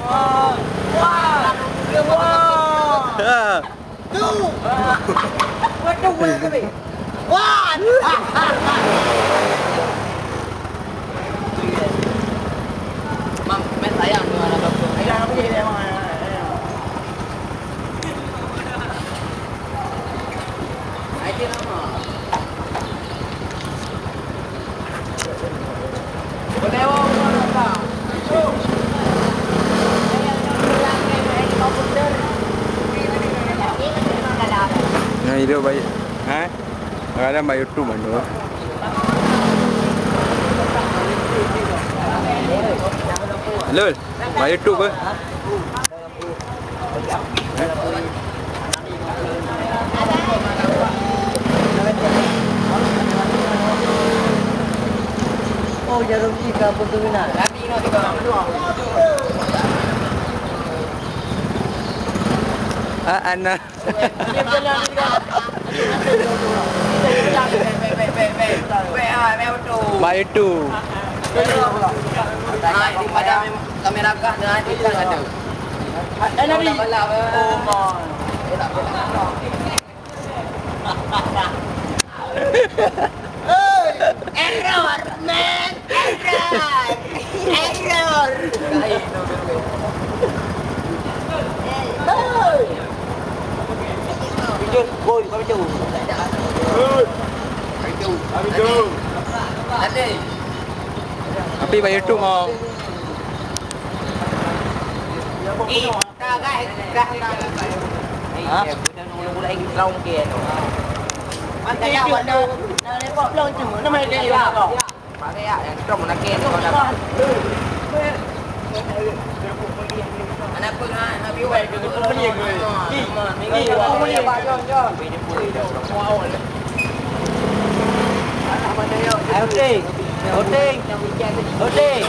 One. Two. What the way? One. Mang, main sayang dengan anak aku. Ayah apa dia emang? Aje nama. Boleh orang tak? Nah, itu baik. Ha? Kadang baik YouTube mana? Lul, baik YouTube ke? Oh, jarum ikan pun tu nak. Tapi nak juga. Anak. Baik tu. Pada kamera kah dengan kita ada. Nabi. Oh my. Error, man. Error. Jom, boy, kami jauh. Ada. Tapi baik YouTube mau. Ha? Mula-mula lagi round ke tu. Mantap dah buat dah. Nak lepak belum tu. Nama dia dia. Pakai ya yang strong nak ke tu dah. Anak pun nak biwai ke tu punya ke. Minggu aku punya pak jom. Ini pun dah strong. Outing. Outing. Outing.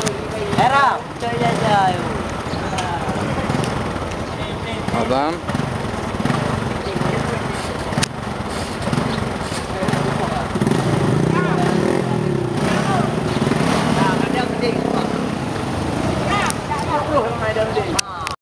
Era. Chơi chơi chơi. Abang.